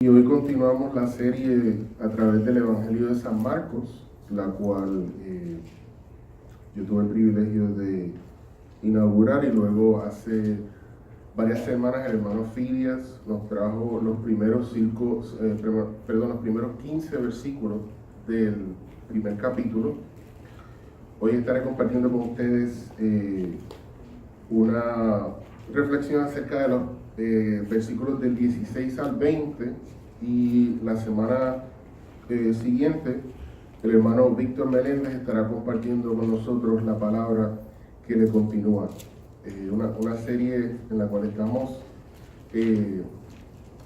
Y hoy continuamos la serie a través del Evangelio de San Marcos, la cual yo tuve el privilegio de inaugurar, y luego hace varias semanas el hermano Fidias nos trajo los primeros 15 versículos del primer capítulo. Hoy estaré compartiendo con ustedes una reflexión acerca de los versículos del 16 al 20, y la semana siguiente el hermano Víctor Meléndez estará compartiendo con nosotros la palabra que le continúa. Una serie en la cual estamos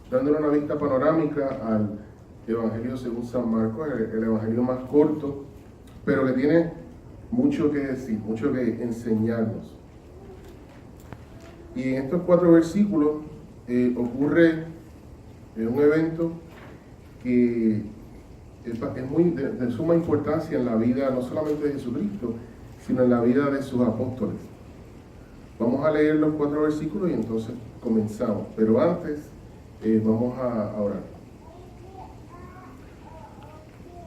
dándole una vista panorámica al Evangelio según San Marcos, el Evangelio más corto, pero que tiene mucho que decir, mucho que enseñarnos. Y en estos 4 versículos ocurre un evento que es muy de suma importancia en la vida no solamente de Jesucristo, sino en la vida de sus apóstoles. Vamos a leer los 4 versículos y entonces comenzamos. Pero antes vamos a orar.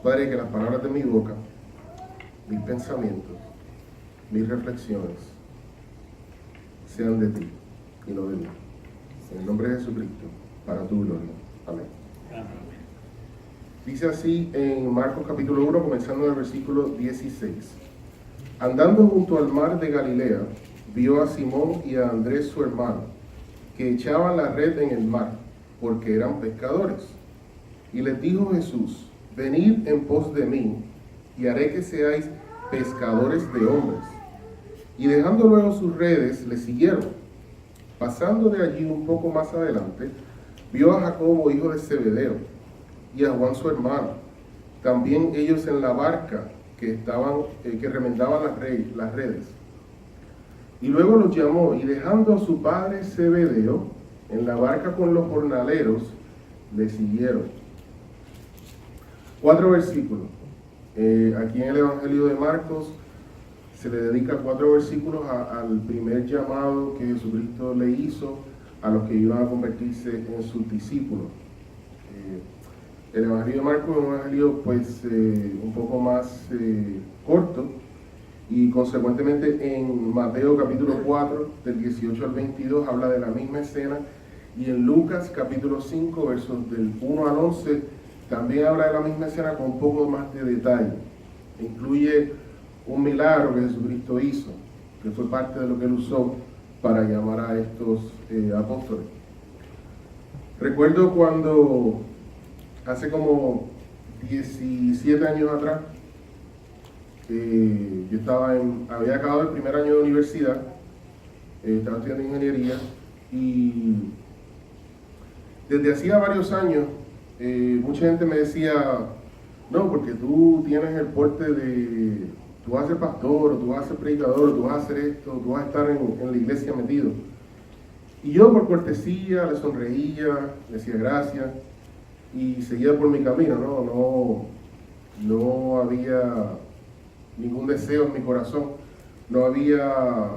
Padre, que las palabras de mi boca, mis pensamientos, mis reflexiones sean de ti y no de mí. En el nombre de Jesucristo, para tu gloria. Amén. Dice así en Marcos capítulo 1, comenzando en el versículo 16. Andando junto al mar de Galilea, vio a Simón y a Andrés su hermano, que echaban la red en el mar, porque eran pescadores. Y les dijo Jesús: venid en pos de mí, y haré que seáis pescadores de hombres. Y dejando luego sus redes, le siguieron. Pasando de allí un poco más adelante, vio a Jacobo, hijo de Zebedeo, y a Juan su hermano, también ellos en la barca que remendaban las redes. Y luego los llamó, y dejando a su padre Zebedeo en la barca con los jornaleros, le siguieron. 4 versículos. Aquí en el Evangelio de Marcos se le dedica 4 versículos al primer llamado que Jesucristo le hizo a los que iban a convertirse en sus discípulos. El Evangelio de Marcos es un evangelio un poco más corto, y consecuentemente en Mateo capítulo 4 del 18 al 22 habla de la misma escena, y en Lucas capítulo 5 versos del 1 al 11 también habla de la misma escena con un poco más de detalle. Incluye un milagro que Jesucristo hizo, que fue parte de lo que él usó para llamar a estos apóstoles. Recuerdo cuando hace como 17 años atrás, yo había acabado el primer año de universidad, estaba estudiando ingeniería, y desde hacía varios años mucha gente me decía: no, porque tú tienes el porte de, tú vas a ser pastor, o tú vas a ser predicador, o tú vas a hacer esto, tú vas a estar en la iglesia metido. Y yo, por cortesía, le sonreía, le decía gracias y seguía por mi camino. No había ningún deseo en mi corazón, no había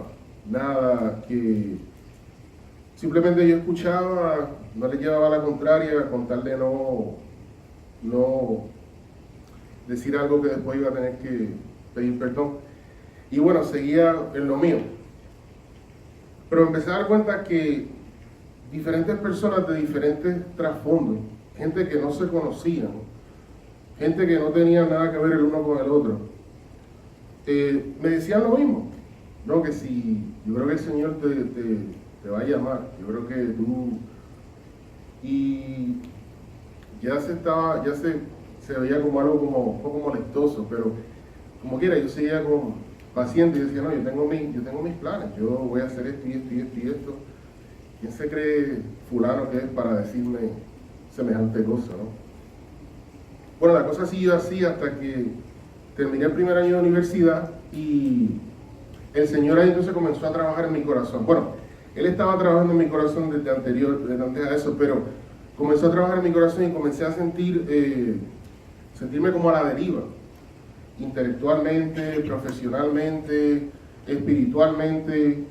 nada que... Simplemente yo escuchaba, no le llevaba la contraria con tal de no decir algo que después iba a tener que pedir perdón. Y bueno, seguía en lo mío. Pero empecé a dar cuenta que diferentes personas de diferentes trasfondos, gente que no se conocían, gente que no tenía nada que ver el uno con el otro, me decían lo mismo, ¿no? Que si yo creo que el Señor te va a llamar, yo creo que tú... Y ya se veía como algo como un poco molestoso, pero como quiera, yo seguía como paciente y decía: no, yo tengo mis planes, yo voy a hacer esto y esto y esto y esto. ¿Quién se cree fulano que es para decirme semejante cosa, no? Bueno, la cosa siguió así hasta que terminé el primer año de universidad, y el Señor ahí entonces comenzó a trabajar en mi corazón. Bueno, Él estaba trabajando en mi corazón desde antes a eso, pero comenzó a trabajar en mi corazón y comencé a sentirme como a la deriva, intelectualmente, profesionalmente, espiritualmente.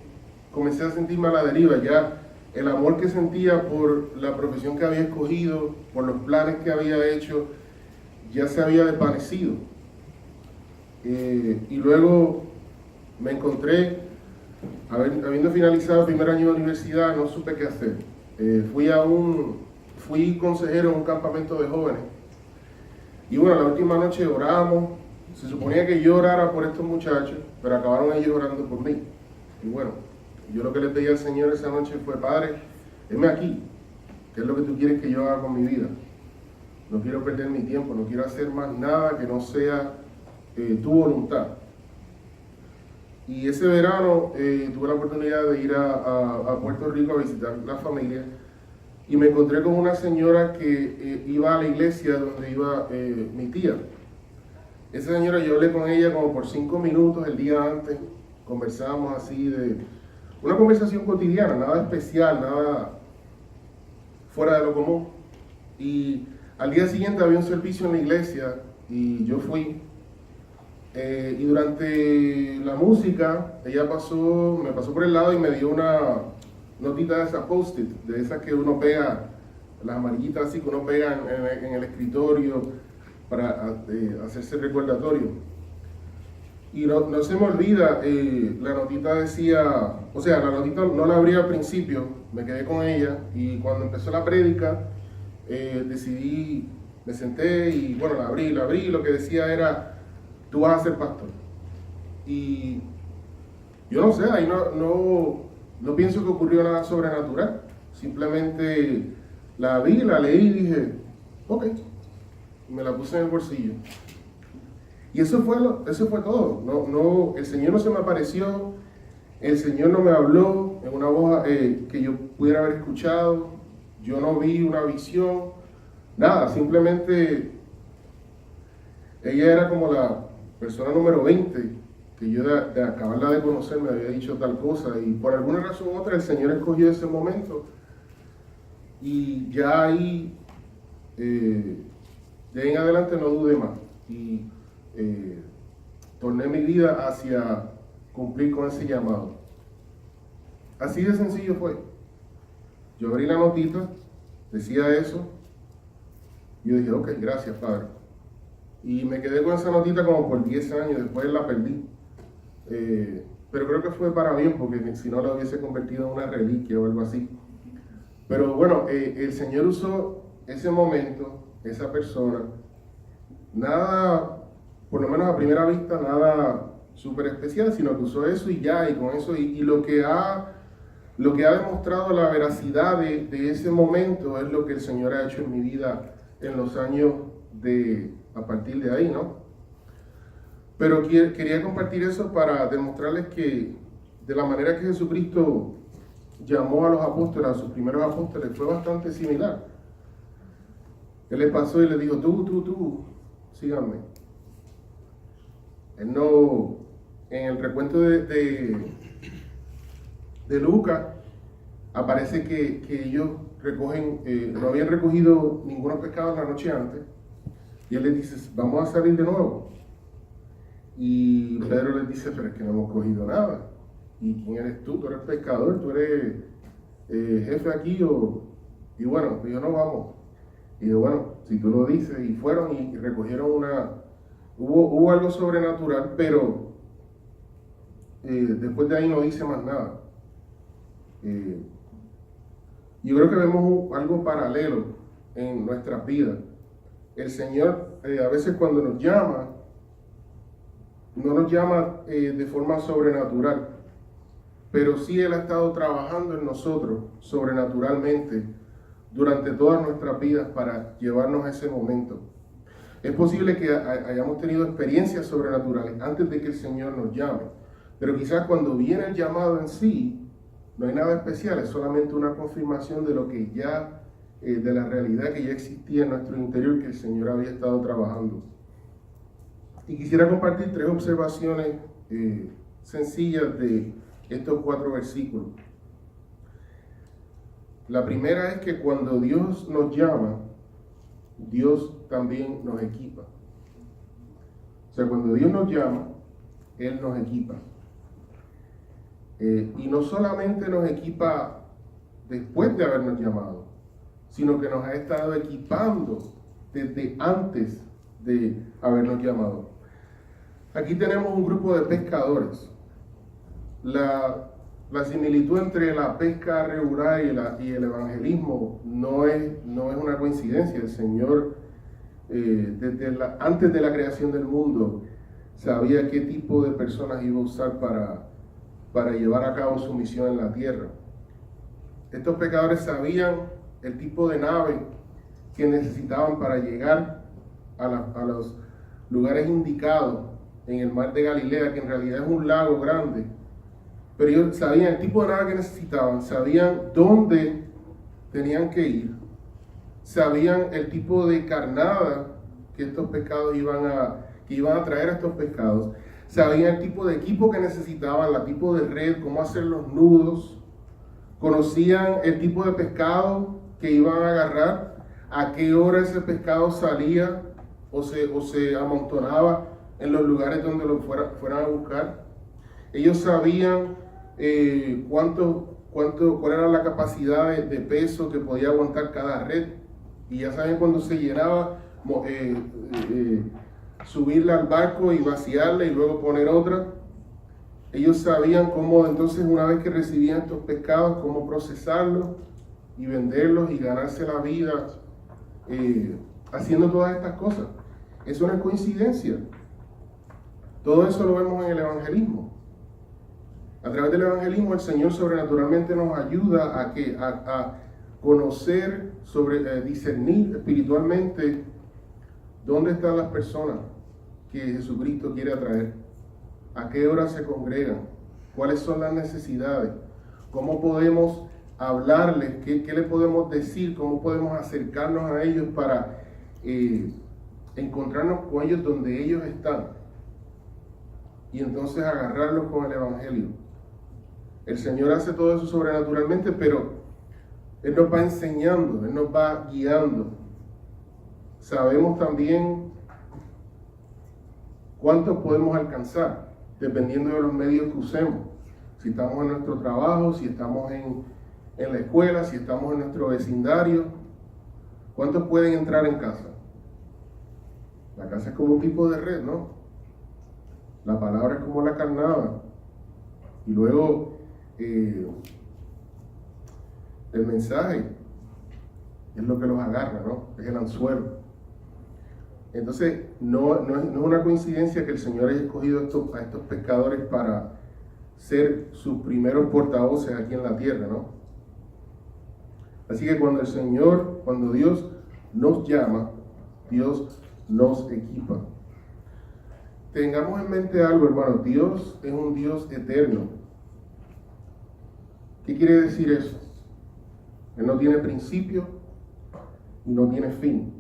Comencé a sentirme a la deriva. Ya el amor que sentía por la profesión que había escogido, por los planes que había hecho, ya se había desvanecido. Y luego me encontré, habiendo finalizado el primer año de universidad, no supe qué hacer. Fui consejero en un campamento de jóvenes. Y bueno, la última noche oramos. Se suponía que yo orara por estos muchachos, pero acabaron ellos orando por mí. Y bueno, yo lo que le pedí al Señor esa noche fue: Padre, heme aquí. ¿Qué es lo que tú quieres que yo haga con mi vida? No quiero perder mi tiempo, no quiero hacer más nada que no sea tu voluntad. Y ese verano tuve la oportunidad de ir a Puerto Rico a visitar la familia, y me encontré con una señora que iba a la iglesia donde iba mi tía. Esa señora, yo hablé con ella como por 5 minutos el día antes, conversábamos así de una conversación cotidiana, nada especial, nada fuera de lo común. Y al día siguiente había un servicio en la iglesia y yo fui. Y durante la música, ella me pasó por el lado y me dio una notita de esas post-it, de esas que uno pega, las amarillitas así que uno pega en el escritorio para hacerse recordatorio. Y no se me olvida, la notita decía, o sea, la notita no la abrí al principio, me quedé con ella, y cuando empezó la prédica, decidí, me senté y bueno, la abrí, y lo que decía era: tú vas a ser pastor. Y yo no sé, ahí no pienso que ocurrió nada sobrenatural. Simplemente la vi, la leí y dije, ok. Y me la puse en el bolsillo. Y eso fue todo. El Señor no se me apareció, el Señor no me habló en una voz que yo pudiera haber escuchado. Yo no vi una visión, nada. Simplemente ella era como la persona número 20 que yo de acabarla de conocer me había dicho tal cosa, y por alguna razón u otra el Señor escogió ese momento, y ya ahí de ahí en adelante no dudé más y torné mi vida hacia cumplir con ese llamado. Así de sencillo fue. Yo abrí la notita, decía eso, y yo dije, ok, gracias, Padre. Y me quedé con esa notita como por 10 años, después la perdí. Pero creo que fue para bien, porque si no la hubiese convertido en una reliquia o algo así. Pero bueno, el Señor usó ese momento, esa persona, nada, por lo menos a primera vista, nada súper especial, sino que usó eso y ya, y con eso, y lo que ha demostrado la veracidad de ese momento es lo que el Señor ha hecho en mi vida en los años a partir de ahí, ¿no? Pero quería compartir eso para demostrarles que de la manera que Jesucristo llamó a los apóstoles, a sus primeros apóstoles, fue bastante similar. Él les pasó y les dijo, tú, síganme. Él no, en el recuento de Lucas, aparece que ellos no habían recogido ninguno pescado la noche antes, y él les dice, vamos a salir de nuevo. Y Pedro les dice, pero es que no hemos cogido nada. ¿Y quién eres tú? Tú eres pescador, tú eres jefe aquí, y bueno, yo no vamos. Y yo, bueno, si tú lo dices, y fueron y recogieron hubo algo sobrenatural, pero después de ahí no dice más nada. Yo creo que vemos algo paralelo en nuestras vidas. El Señor a veces cuando nos llama, no nos llama de forma sobrenatural, pero sí Él ha estado trabajando en nosotros sobrenaturalmente durante todas nuestras vidas para llevarnos a ese momento. Es posible que hayamos tenido experiencias sobrenaturales antes de que el Señor nos llame, pero quizás cuando viene el llamado en sí, no hay nada especial, es solamente una confirmación de lo que ya, de la realidad que ya existía en nuestro interior, que el Señor había estado trabajando. Y quisiera compartir 3 observaciones sencillas de estos 4 versículos. La primera es que cuando Dios nos llama, Dios también nos equipa. O sea, cuando Dios nos llama, Él nos equipa. Y no solamente nos equipa después de habernos llamado, sino que nos ha estado equipando desde antes de habernos llamado. Aquí tenemos un grupo de pescadores. La similitud entre la pesca regular y el evangelismo no es una coincidencia. El Señor, antes de la creación del mundo, sabía qué tipo de personas iba a usar para llevar a cabo su misión en la tierra. Estos pescadores sabían el tipo de nave que necesitaban para llegar a los lugares indicados en el mar de Galilea, que en realidad es un lago grande. Pero ellos sabían el tipo de nave que necesitaban, sabían dónde tenían que ir, sabían el tipo de carnada que estos pescados iban a traer a estos pescados, sabían el tipo de equipo que necesitaban, el tipo de red, cómo hacer los nudos, conocían el tipo de pescado que iban a agarrar, a qué hora ese pescado salía o se amontonaba en los lugares donde lo fueran a buscar. Ellos sabían cuál era la capacidad de peso que podía aguantar cada red, y ya saben cuando se llenaba, subirla al barco y vaciarla y luego poner otra. Ellos sabían cómo entonces, una vez que recibían estos pescados, cómo procesarlos y venderlos y ganarse la vida haciendo todas estas cosas. Eso no es coincidencia. Todo eso lo vemos en el evangelismo. A través del evangelismo el Señor sobrenaturalmente nos ayuda a conocer, discernir espiritualmente dónde están las personas que Jesucristo quiere atraer, a qué hora se congregan, cuáles son las necesidades, cómo podemos hablarles, qué le podemos decir, cómo podemos acercarnos a ellos para encontrarnos con ellos donde ellos están y entonces agarrarlos con el evangelio. El Señor hace todo eso sobrenaturalmente, pero Él nos va enseñando, Él nos va guiando. Sabemos también cuántos podemos alcanzar, dependiendo de los medios que usemos. Si estamos en nuestro trabajo, si estamos en la escuela, si estamos en nuestro vecindario, ¿cuántos pueden entrar en casa? La casa es como un tipo de red, ¿no? La palabra es como la carnada. Y luego el mensaje es lo que los agarra, ¿no? Es el anzuelo. Entonces, no es una coincidencia que el Señor haya escogido a estos pescadores para ser sus primeros portavoces aquí en la tierra, ¿no? Así que cuando Dios nos llama, Dios nos equipa. Tengamos en mente algo, hermano. Dios es un Dios eterno. ¿Qué quiere decir eso? Él no tiene principio y no tiene fin.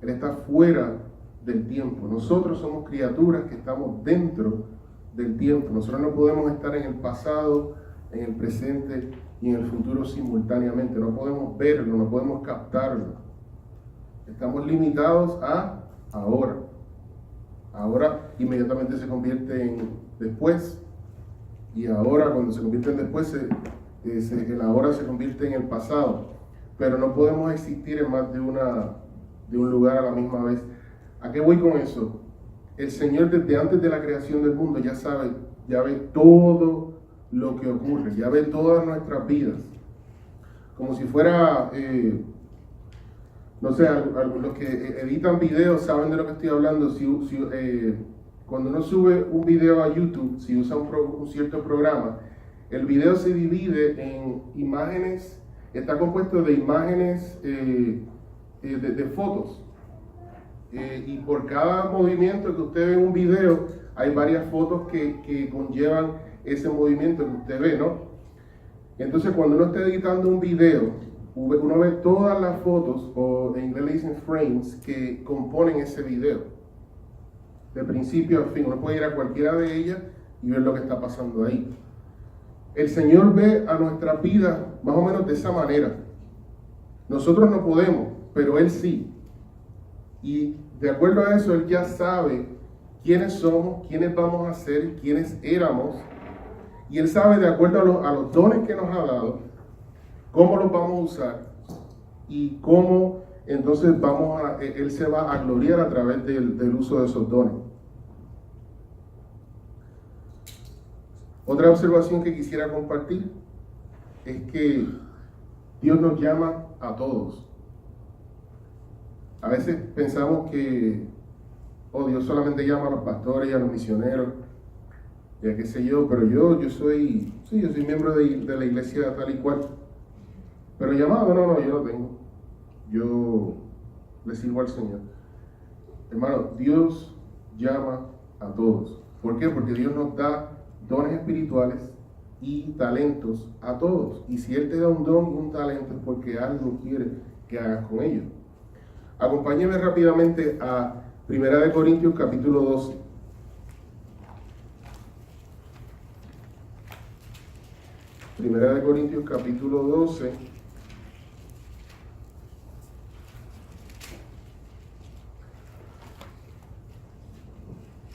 Él está fuera del tiempo. Nosotros somos criaturas que estamos dentro del tiempo. Nosotros no podemos estar en el pasado, en el presente y en el futuro simultáneamente. No podemos verlo, no podemos captarlo. Estamos limitados a ahora. Ahora inmediatamente se convierte en después. Y ahora, cuando se convierte en después, el ahora se convierte en el pasado. Pero no podemos existir en más de un lugar a la misma vez. ¿A qué voy con eso? El Señor desde antes de la creación del mundo ya ve todo lo que ocurre, ya ve todas nuestras vidas. Como si fuera, no sé, los que editan videos saben de lo que estoy hablando. Cuando uno sube un video a YouTube, si usa un cierto programa, el video se divide en imágenes, está compuesto de imágenes de fotos. Y por cada movimiento que usted ve en un video, hay varias fotos que conllevan ese movimiento que usted ve, ¿no? Entonces, cuando uno está editando un video, uno ve todas las fotos, o en inglés le dicen frames, que componen ese video. De principio a fin, uno puede ir a cualquiera de ellas y ver lo que está pasando ahí. El Señor ve a nuestra vida más o menos de esa manera. Nosotros no podemos, pero Él sí. Y de acuerdo a eso, Él ya sabe quiénes somos, quiénes vamos a ser, quiénes éramos. Y Él sabe, de acuerdo a los dones que nos ha dado, cómo los vamos a usar y cómo entonces Él se va a gloriar a través del uso de esos dones. Otra observación que quisiera compartir es que Dios nos llama a todos. A veces pensamos que Dios solamente llama a los pastores y a los misioneros, ya qué sé yo, pero yo soy miembro de la iglesia tal y cual. Pero llamado, no, yo no tengo. Yo le sirvo al Señor. Hermano, Dios llama a todos. ¿Por qué? Porque Dios nos da dones espirituales y talentos a todos. Y si Él te da un don y un talento es porque algo quiere que hagas con ellos. Acompáñeme rápidamente a 1 Corintios capítulo 12. Primera de Corintios capítulo 12.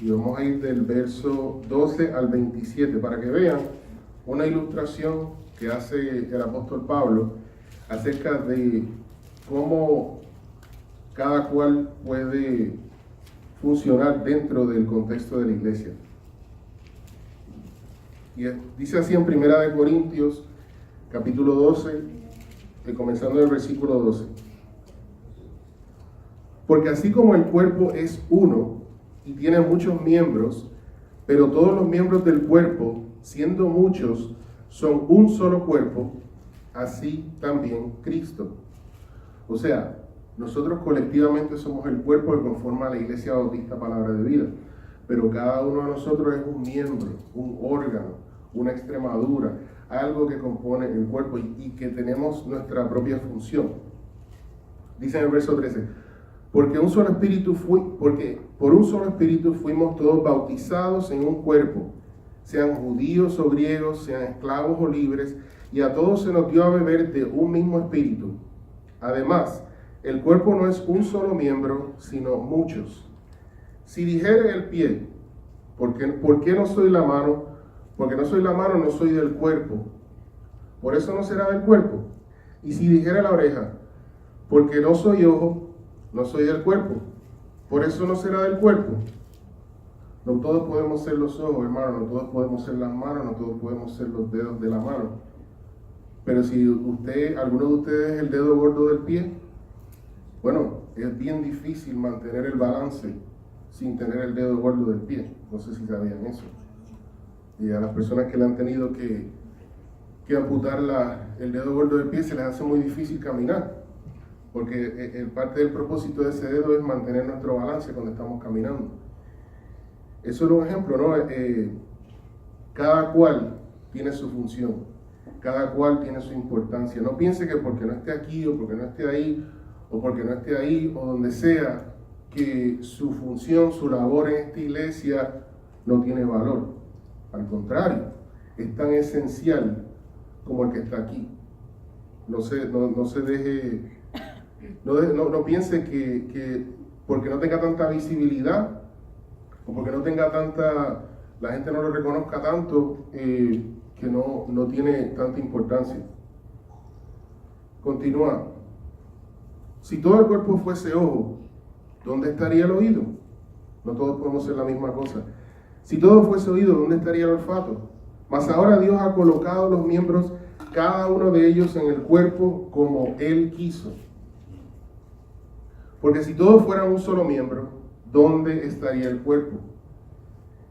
Y vamos a ir del verso 12 al 27 para que vean una ilustración que hace el apóstol Pablo acerca de cómo cada cual puede funcionar dentro del contexto de la iglesia. Y dice así en 1 Corintios capítulo 12, comenzando del versículo 12. Porque así como el cuerpo es uno y tiene muchos miembros, pero todos los miembros del cuerpo, siendo muchos, son un solo cuerpo, así también Cristo. O sea, nosotros colectivamente somos el cuerpo que conforma la Iglesia Bautista Palabra de Vida, pero cada uno de nosotros es un miembro, un órgano, una extremadura, algo que compone el cuerpo y que tenemos nuestra propia función. Dice en el verso 13, porque por un solo espíritu fuimos todos bautizados en un cuerpo, sean judíos o griegos, sean esclavos o libres, y a todos se nos dio a beber de un mismo espíritu. Además, el cuerpo no es un solo miembro, sino muchos. Si dijere el pie, ¿por qué no soy la mano? Porque no soy la mano, no soy del cuerpo. Por eso no será del cuerpo. Y si dijere la oreja, porque no soy ojo, no soy del cuerpo. Por eso no será del cuerpo. No todos podemos ser los ojos, hermano, no todos podemos ser las manos, no todos podemos ser los dedos de la mano. Pero si alguno de ustedes es el dedo gordo del pie, bueno, es bien difícil mantener el balance sin tener el dedo gordo del pie. No sé si sabían eso. Y a las personas que le han tenido que amputar el dedo gordo del pie se les hace muy difícil caminar. Porque parte del propósito de ese dedo es mantener nuestro balance cuando estamos caminando. Eso es un ejemplo, ¿no? Cada cual tiene su función, cada cual tiene su importancia. No piense que porque no esté aquí o porque no esté ahí, o porque no esté ahí o donde sea, que su función, su labor en esta iglesia no tiene valor. Al contrario, es tan esencial como el que está aquí. No piense que porque no tenga tanta visibilidad o porque no tenga la gente no lo reconozca tanto, que no tiene tanta importancia. Continúa. Si todo el cuerpo fuese ojo, ¿dónde estaría el oído? No todos podemos ser la misma cosa. Si todo fuese oído, ¿dónde estaría el olfato? Mas ahora Dios ha colocado los miembros, cada uno de ellos en el cuerpo como Él quiso. Porque si todos fueran un solo miembro, ¿dónde estaría el cuerpo?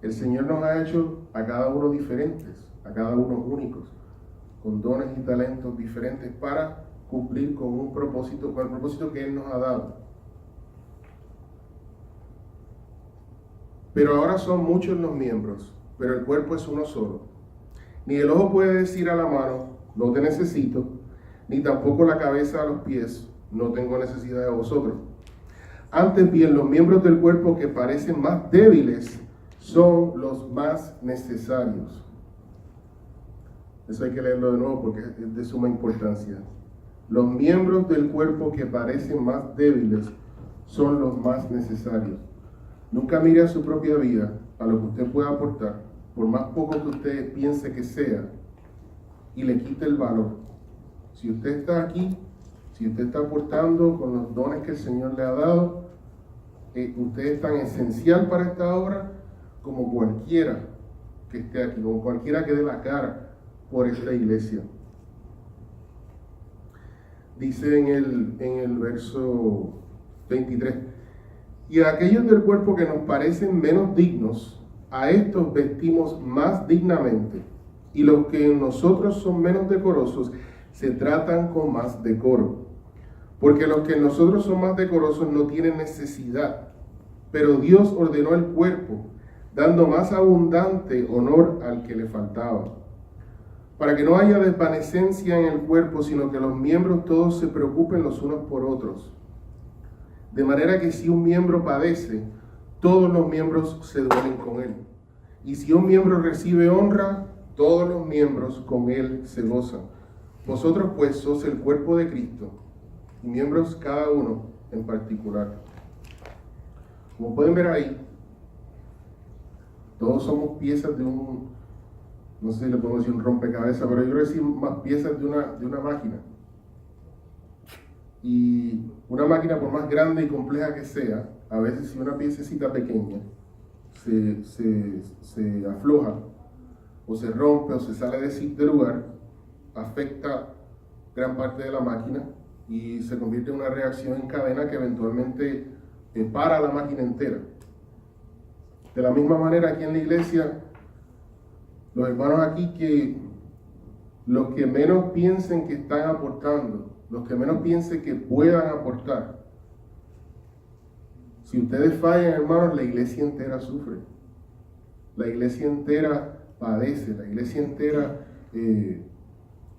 El Señor nos ha hecho a cada uno diferentes, a cada uno únicos, con dones y talentos diferentes para cumplir con el propósito que Él nos ha dado. Pero ahora son muchos los miembros, pero el cuerpo es uno solo. Ni el ojo puede decir a la mano, no te necesito, ni tampoco la cabeza a los pies, no tengo necesidad de vosotros. Antes bien, los miembros del cuerpo que parecen más débiles son los más necesarios. Eso hay que leerlo de nuevo porque es de suma importancia. Los miembros del cuerpo que parecen más débiles son los más necesarios. Nunca mire a su propia vida, a lo que usted pueda aportar, por más poco que usted piense que sea, y le quite el valor. Si usted está aquí, si usted está aportando con los dones que el Señor le ha dado, usted es tan esencial para esta obra como cualquiera que esté aquí, como cualquiera que dé la cara por esta iglesia. Dice en el verso 23, y a aquellos del cuerpo que nos parecen menos dignos, a estos vestimos más dignamente, y los que en nosotros son menos decorosos, se tratan con más decoro. Porque los que en nosotros son más decorosos no tienen necesidad, pero Dios ordenó el cuerpo, dando más abundante honor al que le faltaba, para que no haya desvanecencia en el cuerpo, sino que los miembros todos se preocupen los unos por otros. De manera que si un miembro padece, todos los miembros se duelen con él. Y si un miembro recibe honra, todos los miembros con él se gozan. Vosotros pues sois el cuerpo de Cristo, y miembros cada uno en particular. Como pueden ver ahí, todos somos piezas de no sé si le podemos decir un rompecabezas, pero yo creo que sí más piezas de una máquina. Y una máquina, por más grande y compleja que sea, a veces si una piececita pequeña se afloja, o se rompe, o se sale de lugar, afecta gran parte de la máquina y se convierte en una reacción en cadena que eventualmente para la máquina entera. De la misma manera, aquí en la iglesia, los hermanos aquí, que los que menos piensen que están aportando, los que menos piensen que puedan aportar, si ustedes fallan, hermanos, la iglesia entera sufre. La iglesia entera padece, la iglesia entera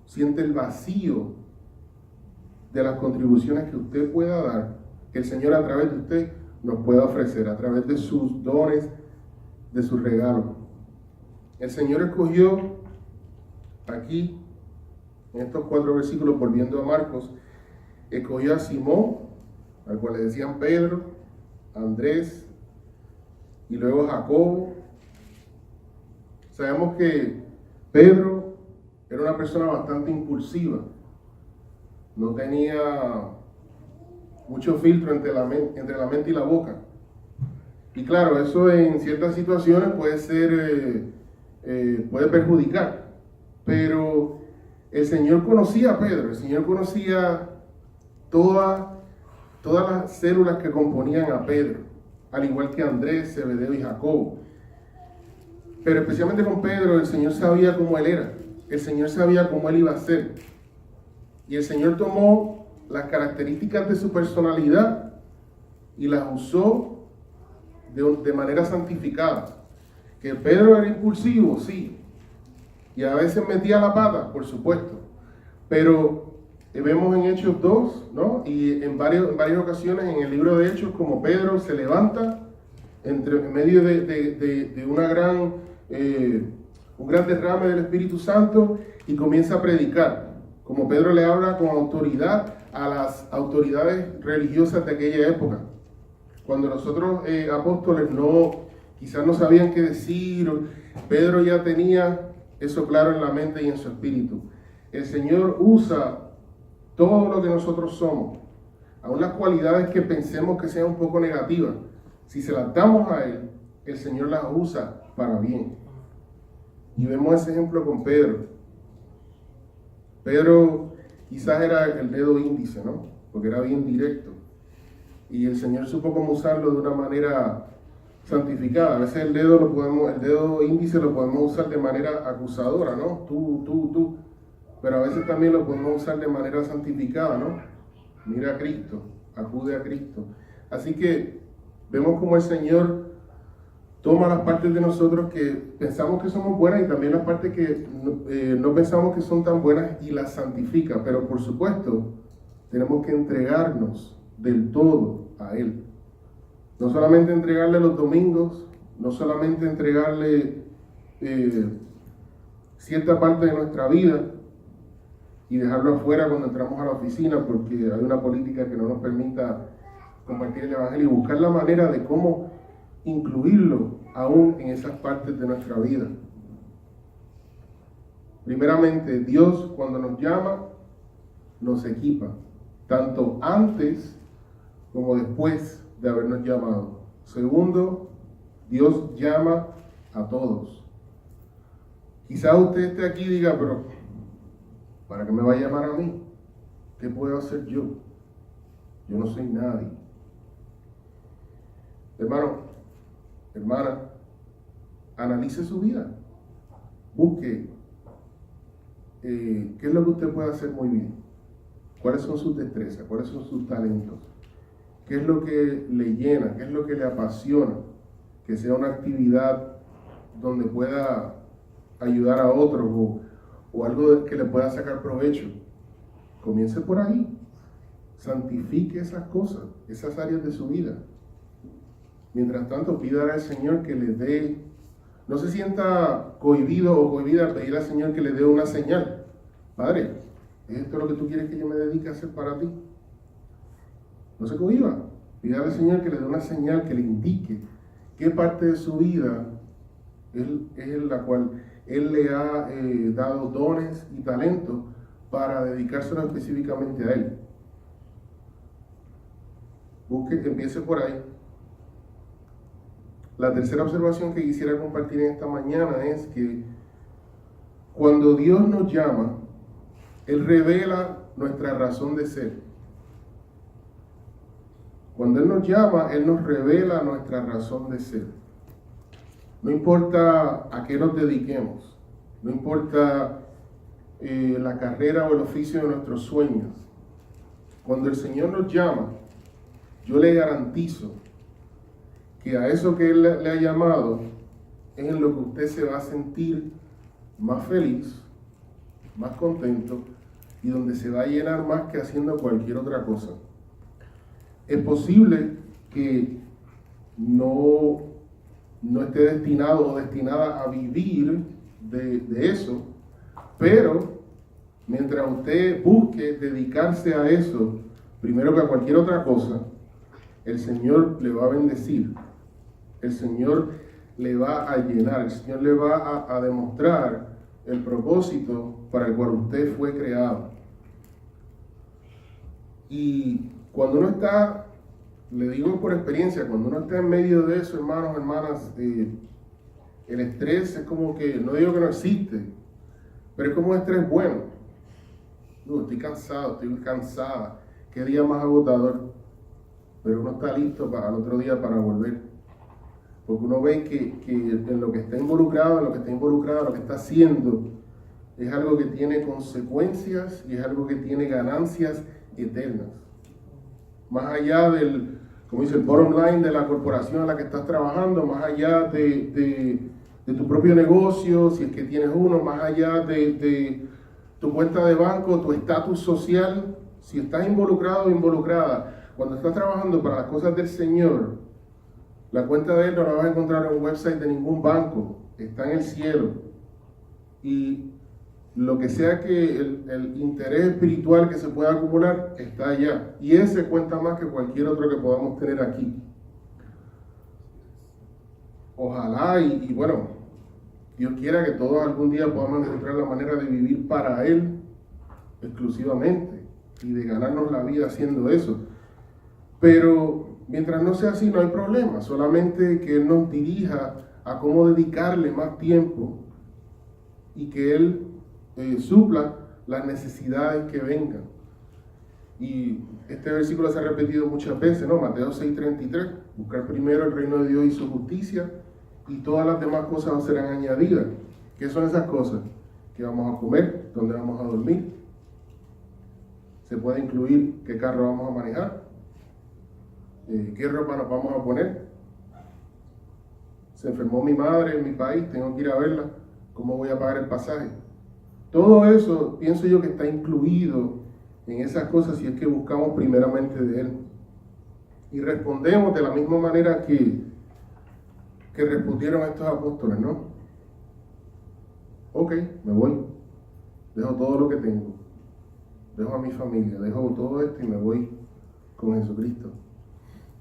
siente el vacío de las contribuciones que usted pueda dar, que el Señor a través de usted nos pueda ofrecer, a través de sus dones, de sus regalos. El Señor escogió aquí, en estos 4 versículos, volviendo a Marcos, escogió a Simón, al cual le decían Pedro, Andrés, y luego Jacobo. Sabemos que Pedro era una persona bastante impulsiva, no tenía mucho filtro entre la mente y la boca. Y claro, eso en ciertas situaciones puede perjudicar, pero el Señor conocía a Pedro, el Señor conocía todas las células que componían a Pedro, al igual que Andrés, Zebedeo y Jacobo. Pero especialmente con Pedro, el Señor sabía cómo él era, el Señor sabía cómo él iba a ser. Y el Señor tomó las características de su personalidad y las usó de manera santificada. Que Pedro era impulsivo, sí, y a veces metía la pata, por supuesto, pero vemos en Hechos 2, ¿no? Y en varias ocasiones en el libro de Hechos, como Pedro se levanta en medio de un gran derrame del Espíritu Santo y comienza a predicar. Como Pedro le habla con autoridad a las autoridades religiosas de aquella época. Cuando los otros apóstoles quizás no sabían qué decir, Pedro ya tenía eso claro en la mente y en su espíritu. El Señor usa todo lo que nosotros somos, aun las cualidades que pensemos que sean un poco negativas. Si se las damos a Él, el Señor las usa para bien. Y vemos ese ejemplo con Pedro. Pedro quizás era el dedo índice, ¿no? Porque era bien directo. Y el Señor supo cómo usarlo de una manera santificada. A veces el dedo índice lo podemos usar de manera acusadora, ¿no? Tú. Pero a veces también lo podemos usar de manera santificada, ¿no? Mira a Cristo, acude a Cristo. Así que vemos cómo el Señor toma las partes de nosotros que pensamos que somos buenas y también las partes que no pensamos que son tan buenas y las santifica. Pero por supuesto, tenemos que entregarnos del todo a Él. No solamente entregarle los domingos, no solamente entregarle cierta parte de nuestra vida y dejarlo afuera cuando entramos a la oficina porque hay una política que no nos permita compartir el Evangelio, y buscar la manera de cómo incluirlo aún en esas partes de nuestra vida. Primeramente, Dios cuando nos llama nos equipa, tanto antes como después de habernos llamado. Segundo, Dios llama a todos. Quizás usted esté aquí y diga, pero ¿para qué me va a llamar a mí? ¿Qué puedo hacer yo? Yo no soy nadie. Hermano, hermana, analice su vida. Busque qué es lo que usted puede hacer muy bien. ¿Cuáles son sus destrezas? ¿Cuáles son sus talentos? ¿Qué es lo que le llena? ¿Qué es lo que le apasiona? Que sea una actividad donde pueda ayudar a otros o algo que le pueda sacar provecho. Comience por ahí. Santifique esas cosas, esas áreas de su vida. Mientras tanto, pídale al Señor que le dé, no se sienta cohibido o cohibida al pedirle al Señor que le dé una señal. Padre, ¿es esto lo que tú quieres que yo me dedique a hacer para ti? No se cohiba. Pídale al Señor que le dé una señal, que le indique qué parte de su vida es en la cual Él le ha dado dones y talentos para dedicárselo específicamente a Él. Busque, empiece por ahí. La tercera observación que quisiera compartir en esta mañana es que cuando Dios nos llama, Él revela nuestra razón de ser. Cuando Él nos llama, Él nos revela nuestra razón de ser. No importa a qué nos dediquemos, no importa la carrera o el oficio de nuestros sueños. Cuando el Señor nos llama, yo le garantizo que a eso que Él le ha llamado es en lo que usted se va a sentir más feliz, más contento y donde se va a llenar más que haciendo cualquier otra cosa. Es posible que no esté destinado o destinada a vivir de eso, pero mientras usted busque dedicarse a eso, primero que a cualquier otra cosa, el Señor le va a bendecir, el Señor le va a llenar, el Señor le va a demostrar el propósito para el cual usted fue creado. Y cuando uno está, le digo por experiencia, cuando uno está en medio de eso, hermanos, hermanas, el estrés es como que, no digo que no existe, pero es como un estrés bueno. No, estoy cansado, estoy cansada, qué día más agotador, pero uno está listo para el otro día para volver, porque uno ve que en lo que está involucrado, lo que está haciendo, es algo que tiene consecuencias y es algo que tiene ganancias eternas. Más allá del, como dice, el bottom line de la corporación en la que estás trabajando, más allá de tu propio negocio, si es que tienes uno, más allá de tu cuenta de banco, tu estatus social, si estás involucrado o involucrada, cuando estás trabajando para las cosas del Señor, la cuenta de Él no la vas a encontrar en un website de ningún banco, está en el cielo. Y lo que sea que el interés espiritual que se pueda acumular está allá. Y ese cuenta más que cualquier otro que podamos tener aquí. Ojalá y bueno, Dios quiera que todos algún día podamos encontrar la manera de vivir para Él exclusivamente y de ganarnos la vida haciendo eso. Pero mientras no sea así, no hay problema. Solamente que Él nos dirija a cómo dedicarle más tiempo y que Él supla las necesidades que vengan. Y este versículo se ha repetido muchas veces, ¿no? Mateo 6:33, buscar primero el reino de Dios y su justicia y todas las demás cosas serán añadidas. ¿Qué son esas cosas? ¿Qué vamos a comer? ¿Dónde vamos a dormir? Se puede incluir qué carro vamos a manejar, qué ropa nos vamos a poner. Se enfermó mi madre en mi país, tengo que ir a verla, ¿cómo voy a pagar el pasaje? Todo eso pienso yo que está incluido en esas cosas si es que buscamos primeramente de Él. Y respondemos de la misma manera que respondieron estos apóstoles, ¿no? Ok, me voy, dejo todo lo que tengo, dejo a mi familia, dejo todo esto y me voy con Jesucristo.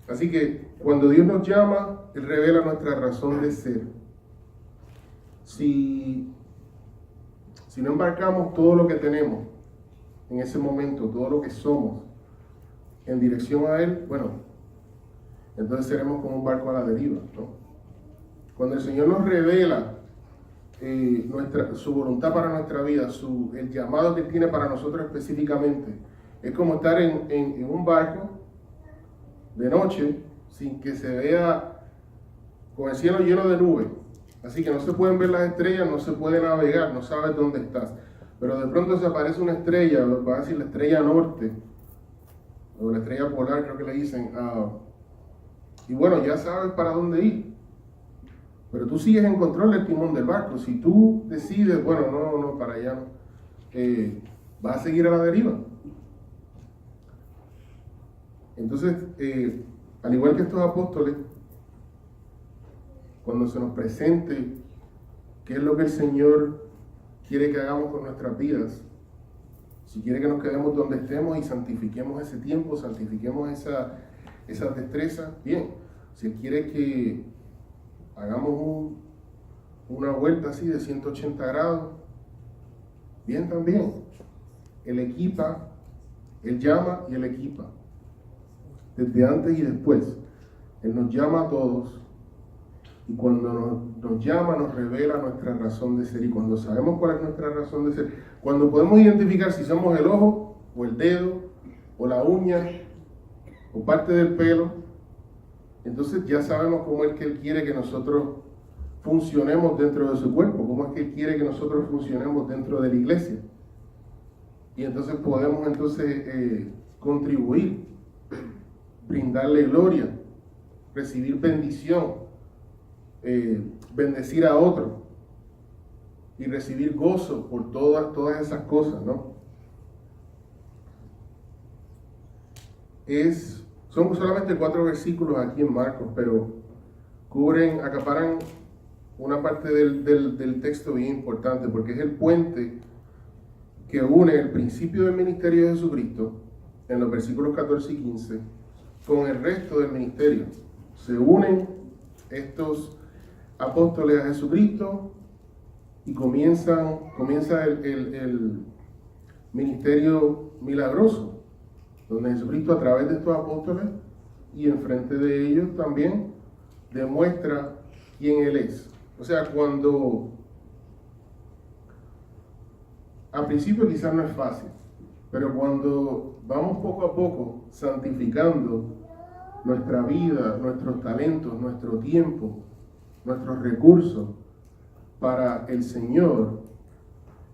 Así que cuando Dios nos llama, Él revela nuestra razón de ser. Si no embarcamos todo lo que tenemos en ese momento, todo lo que somos, en dirección a Él, bueno, entonces seremos como un barco a la deriva, ¿no? Cuando el Señor nos revela su voluntad para nuestra vida, el llamado que Él tiene para nosotros específicamente, es como estar en un barco de noche sin que se vea, con el cielo lleno de nubes. Así que no se pueden ver las estrellas, no se puede navegar, no sabes dónde estás. Pero de pronto se aparece una estrella, va a decir la estrella norte, o la estrella polar, creo que le dicen. Y bueno, ya sabes para dónde ir. Pero tú sigues en control del timón del barco. Si tú decides, bueno, no, para allá no, vas a seguir a la deriva. Entonces, al igual que estos apóstoles, cuando se nos presente qué es lo que el Señor quiere que hagamos con nuestras vidas, si quiere que nos quedemos donde estemos y santifiquemos ese tiempo, santifiquemos esa destreza, bien. Si Él quiere que hagamos una vuelta así de 180 grados, bien también. Él equipa, Él llama y Él equipa. Desde antes y después. Él nos llama a todos. Y cuando nos llama, nos revela nuestra razón de ser. Y cuando sabemos cuál es nuestra razón de ser, cuando podemos identificar si somos el ojo, o el dedo, o la uña, o parte del pelo, entonces ya sabemos cómo es que Él quiere que nosotros funcionemos dentro de su cuerpo, cómo es que Él quiere que nosotros funcionemos dentro de la iglesia. Y entonces podemos contribuir, brindarle gloria, recibir bendición, bendecir a otro y recibir gozo por todas esas cosas, ¿no? Son solamente 4 versículos aquí en Marcos, pero acaparan una parte del texto bien importante, porque es el puente que une el principio del ministerio de Jesucristo, en los versículos 14 y 15, con el resto del ministerio. Se unen estos apóstoles a Jesucristo y comienza el ministerio milagroso, donde Jesucristo, a través de estos apóstoles y enfrente de ellos también, demuestra quién Él es. O sea, al principio quizás no es fácil, pero cuando vamos poco a poco santificando nuestra vida, nuestros talentos, nuestro tiempo, nuestros recursos para el Señor,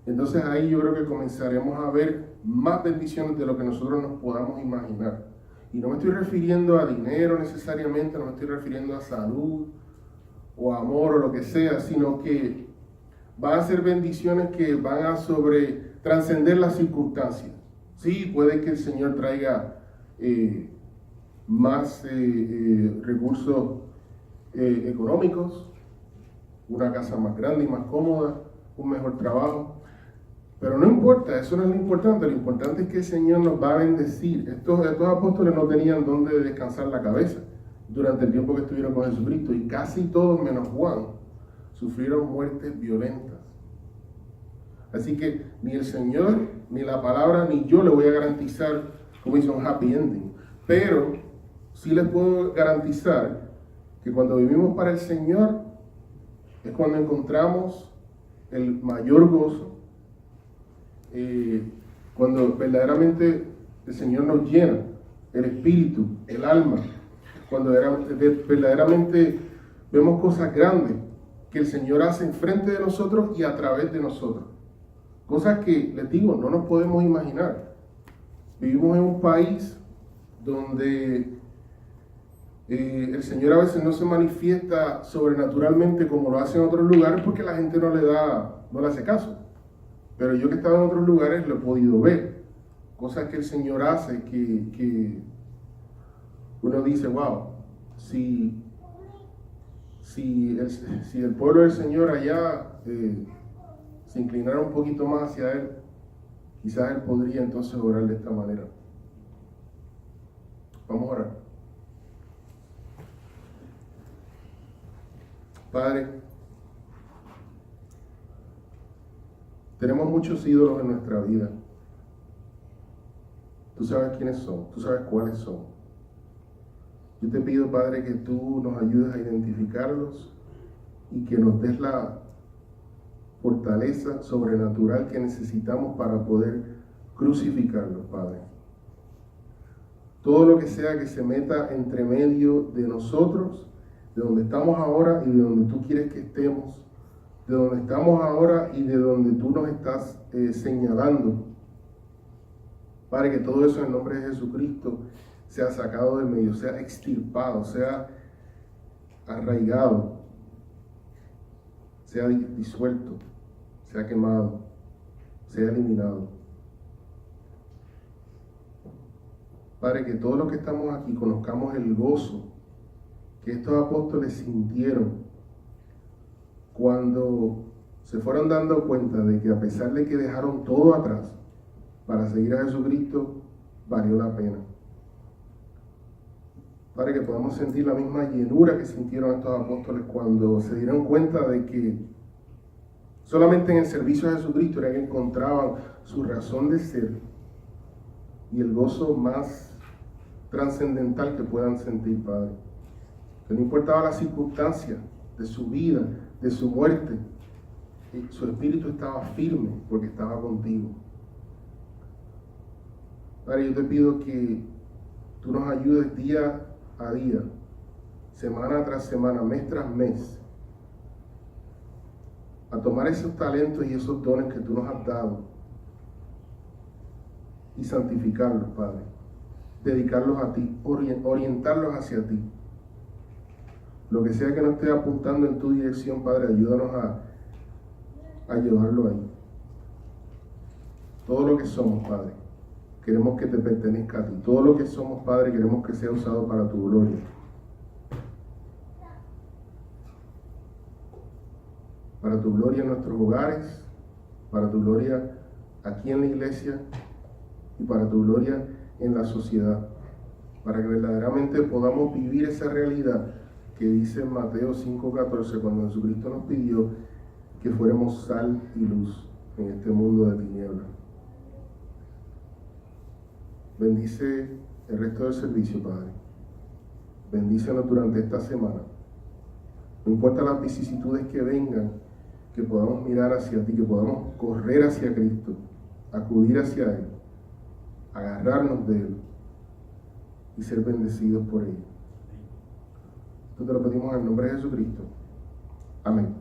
entonces ahí yo creo que comenzaremos a ver más bendiciones de lo que nosotros nos podamos imaginar. Y no me estoy refiriendo a dinero necesariamente, no me estoy refiriendo a salud o amor o lo que sea, sino que van a ser bendiciones que van a trascender las circunstancias. Sí, puede que el Señor traiga más recursos económicos, una casa más grande y más cómoda, un mejor trabajo. Pero no importa, eso no es lo importante es que el Señor nos va a bendecir. Estos apóstoles no tenían dónde descansar la cabeza durante el tiempo que estuvieron con Jesucristo, y casi todos, menos Juan, sufrieron muertes violentas. Así que ni el Señor, ni la palabra, ni yo le voy a garantizar, como dice, un happy ending. Pero sí les puedo garantizar que cuando vivimos para el Señor es cuando encontramos el mayor gozo, cuando verdaderamente el Señor nos llena el espíritu, el alma, cuando verdaderamente vemos cosas grandes que el Señor hace enfrente de nosotros y a través de nosotros. Cosas que, les digo, no nos podemos imaginar. Vivimos en un país donde el Señor a veces no se manifiesta sobrenaturalmente como lo hace en otros lugares, porque la gente no le hace caso. Pero yo que he estado en otros lugares lo he podido ver. Cosas que el Señor hace que uno dice, wow, si el pueblo del Señor allá se inclinara un poquito más hacia Él, quizás Él podría entonces orar de esta manera. Vamos a orar. Padre, tenemos muchos ídolos en nuestra vida. Tú sabes quiénes son, tú sabes cuáles son. Yo te pido, Padre, que tú nos ayudes a identificarlos y que nos des la fortaleza sobrenatural que necesitamos para poder crucificarlos, Padre. Todo lo que sea que se meta entre medio de nosotros, de donde estamos ahora y de donde tú quieres que estemos, de donde estamos ahora y de donde tú nos estás señalando, Padre, que todo eso en el nombre de Jesucristo sea sacado del medio, sea extirpado, sea arraigado, sea disuelto, sea quemado, sea eliminado. Padre, que todos los que estamos aquí conozcamos el gozo que estos apóstoles sintieron cuando se fueron dando cuenta de que a pesar de que dejaron todo atrás para seguir a Jesucristo, valió la pena. Padre, que podamos sentir la misma llenura que sintieron estos apóstoles cuando se dieron cuenta de que solamente en el servicio a Jesucristo era que encontraban su razón de ser y el gozo más trascendental que puedan sentir, Padre. Que no importaba la circunstancia de su vida, de su muerte, su espíritu estaba firme porque estaba contigo. Padre, yo te pido que tú nos ayudes día a día, semana tras semana, mes tras mes, a tomar esos talentos y esos dones que tú nos has dado y santificarlos, Padre. Dedicarlos a ti, orientarlos hacia ti. Lo que sea que nos esté apuntando en tu dirección, Padre, ayúdanos a llevarlo ahí. Todo lo que somos, Padre, queremos que te pertenezca a ti. Todo lo que somos, Padre, queremos que sea usado para tu gloria. Para tu gloria en nuestros hogares, para tu gloria aquí en la iglesia y para tu gloria en la sociedad. Para que verdaderamente podamos vivir esa realidad que dice en Mateo 5:14, cuando Jesucristo nos pidió que fuéramos sal y luz en este mundo de tinieblas. Bendice el resto del servicio, Padre. Bendícenos durante esta semana. No importa las vicisitudes que vengan, que podamos mirar hacia ti, que podamos correr hacia Cristo, acudir hacia Él, agarrarnos de Él y ser bendecidos por Él. Esto te lo pedimos en el nombre de Jesucristo. Amén.